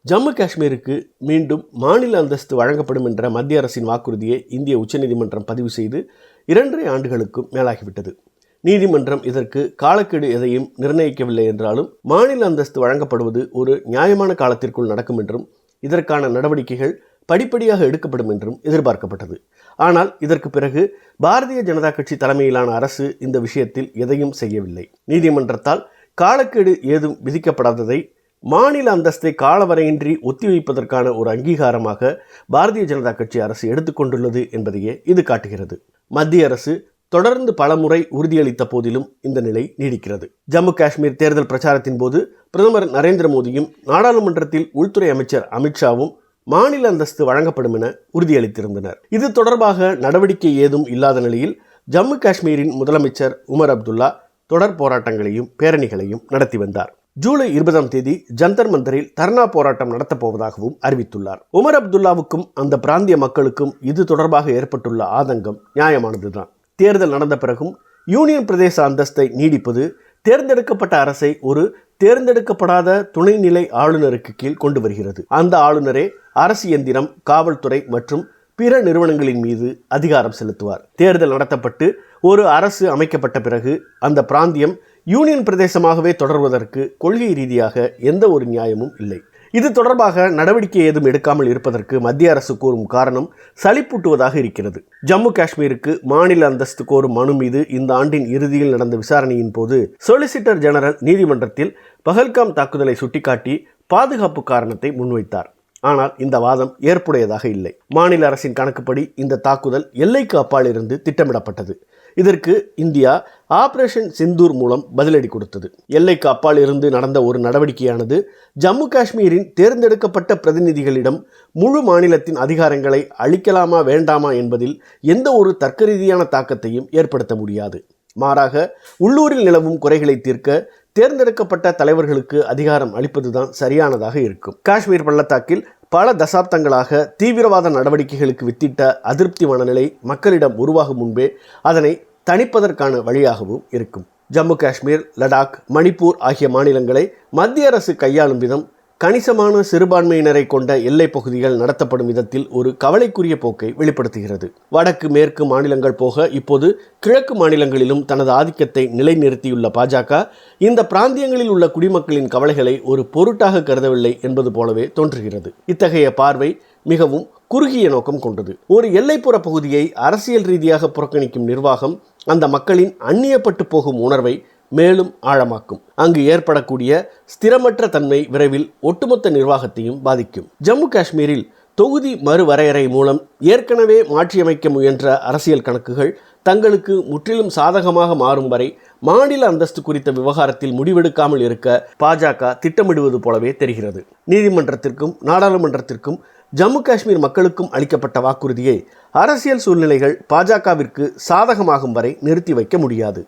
ஜம்மு காஷ்மீருக்கு மீண்டும் மாநில அந்தஸ்து வழங்கப்படும் என்ற மத்திய அரசின் வாக்குறுதியை இந்திய உச்சநீதிமன்றம் பதிவு செய்து 2.5 ஆண்டுகளுக்கும் மேலாகிவிட்டது. நீதிமன்றம் இதற்கு காலக்கெடு எதையும் நிர்ணயிக்கவில்லை என்றாலும் மாநில அந்தஸ்து வழங்கப்படுவது ஒரு நியாயமான காலத்திற்குள் நடக்கும் என்றும் இதற்கான நடவடிக்கைகள் படிப்படியாக எடுக்கப்படும் என்றும் எதிர்பார்க்கப்பட்டது. ஆனால் இதற்கு பிறகு பாரதிய ஜனதா கட்சி தலைமையிலான அரசு இந்த விஷயத்தில் எதையும் செய்யவில்லை. நீதிமன்றத்தால் காலக்கெடு ஏதும் விதிக்கப்படாததை மாநில அந்தஸ்தை காலவரையின்றி ஒத்திவைப்பதற்கான ஒரு அங்கீகாரமாக பாரதிய ஜனதா கட்சி அரசு எடுத்துக்கொண்டுள்ளது என்பதையே இது காட்டுகிறது. மத்திய அரசு தொடர்ந்து பலமுறை உறுதியளித்த போதிலும் இந்த நிலை நீடிக்கிறது. ஜம்மு காஷ்மீர் தேர்தல் பிரச்சாரத்தின் போது பிரதமர் நரேந்திர மோடியும் நாடாளுமன்றத்தில் உள்துறை அமைச்சர் அமித்ஷாவும் மாநில அந்தஸ்து வழங்கப்படும் என உறுதியளித்திருந்தனர். இது தொடர்பாக நடவடிக்கை ஏதும் இல்லாத நிலையில் ஜம்மு காஷ்மீரின் முதலமைச்சர் உமர் அப்துல்லா தொடர் போராட்டங்களையும் பேரணிகளையும் நடத்தி வந்தார். ஜூலை 20ஆம் தேதி ஜந்தர் மந்தரில் தர்ணா போராட்டம் நடத்தப் போவதாகவும் அறிவித்துள்ளார். உமர் அப்துல்லாவுக்கும் அந்த பிராந்திய மக்களுக்கும் இது தொடர்பாக ஏற்பட்டுள்ள ஆதங்கம் நியாயமானதுதான். தேர்தல் நடந்த பிறகும் யூனியன் பிரதேச அந்தஸ்தை நீடிப்பது தேர்ந்தெடுக்கப்பட்ட அரசை ஒரு தேர்ந்தெடுக்கப்படாத துணைநிலை ஆளுநருக்கு கீழ் கொண்டு வருகிறது. அந்த ஆளுநரே அரசு இயந்திரம், காவல்துறை மற்றும் பிற நிறுவனங்களின் மீது அதிகாரம் செலுத்துவார். தேர்தல் நடத்தப்பட்டு ஒரு அரசு அமைக்கப்பட்ட பிறகு அந்த பிராந்தியம் யூனியன் பிரதேசமாகவே தொடர்வதற்கு கொள்கை ரீதியாக எந்த ஒரு நியாயமும் இல்லை. இது தொடர்பாக நடவடிக்கை ஏதும் எடுக்காமல் இருப்பதற்கு மத்திய அரசு கூறும் காரணம் சலிப்பூட்டுவதாக இருக்கிறது. ஜம்மு காஷ்மீருக்கு மாநில அந்தஸ்து கோரும் மனு மீது இந்த ஆண்டின் இறுதியில் நடந்த விசாரணையின் போது சொலிசிட்டர் ஜெனரல் நீதிமன்றத்தில் பஹல்காம் தாக்குதலை சுட்டிக்காட்டி பாதுகாப்பு காரணத்தை முன்வைத்தார். ஆனால் இந்த வாதம் ஏற்புடையதாக இல்லை. மாநில அரசின் கணக்குப்படி இந்த தாக்குதல் எல்லைக்கு அப்பால் இருந்து திட்டமிடப்பட்டது. இதற்கு இந்தியா ஆபரேஷன் சிந்தூர் மூலம் பதிலடி கொடுத்தது. எல்லைக்கு அப்பால் இருந்து நடந்த ஒரு நடவடிக்கையானது ஜம்மு காஷ்மீரின் தேர்ந்தெடுக்கப்பட்ட பிரதிநிதிகளிடம் முழு மாநிலத்தின் அதிகாரங்களை அளிக்கலாமா வேண்டாமா என்பதில் எந்த ஒரு தர்க்கரீதியான தாக்கத்தையும் ஏற்படுத்த முடியாது. மாறாக உள்ளூரில் நிலவும் குறைகளை தீர்க்க தேர்ந்தெடுக்கப்பட்ட தலைவர்களுக்கு அதிகாரம் அளிப்பதுதான் சரியானதாக இருக்கும். காஷ்மீர் பள்ளத்தாக்கில் பல தசாப்தங்களாக தீவிரவாத நடவடிக்கைகளுக்கு வித்திட்ட அதிருப்தி மனநிலை மக்களிடம் உருவாகும் முன்பே அதனை தணிப்பதற்கான வழியாகவும் இருக்கும். ஜம்மு காஷ்மீர், லடாக், மணிப்பூர் ஆகிய மாநிலங்களை மத்திய அரசு கையாளும் விதம் கணிசமான சிறுபான்மையினரை கொண்ட எல்லைப் பகுதிகள் நடத்தப்படும் விதத்தில் ஒரு கவலைக்குரிய போக்கை வெளிப்படுத்துகிறது. வடக்கு மேற்கு மாநிலங்கள் போக இப்போது கிழக்கு மாநிலங்களிலும் தனது ஆதிக்கத்தை நிலைநிறுத்தியுள்ள பாஜக இந்த பிராந்தியங்களில் உள்ள குடிமக்களின் கவலைகளை ஒரு பொருட்டாக கருதவில்லை என்பது போலவே தோன்றுகிறது. இத்தகைய பார்வை மிகவும் குறுகிய நோக்கம் கொண்டது. ஒரு எல்லைப்புற பகுதியை அரசியல் ரீதியாக புறக்கணிக்கும் நிர்வாகம் அந்த மக்களின் அந்நியப்பட்டு போகும் உணர்வை மேலும் ஆழமாக்கும். அங்கு ஏற்படக்கூடிய ஸ்திரமற்ற தன்மை விரைவில் ஒட்டுமொத்த நிர்வாகத்தையும் பாதிக்கும். ஜம்மு காஷ்மீரில் தொகுதி மறுவரையறை மூலம் ஏற்கனவே மாற்றியமைக்க முயன்ற அரசியல் கணக்குகள் தங்களுக்கு முற்றிலும் சாதகமாக மாறும் வரை மாநில அந்தஸ்து குறித்த விவகாரத்தில் முடிவெடுக்காமல் இருக்க பாஜக திட்டமிடுவது போலவே தெரிகிறது. நீதிமன்றத்திற்கும் நாடாளுமன்றத்திற்கும் ஜம்மு காஷ்மீர் மக்களுக்கும் அளிக்கப்பட்ட வாக்குறுதியை அரசியல் சூழ்நிலைகள் பாஜகவிற்கு சாதகமாகும் வரை நிறுத்தி வைக்க முடியாது.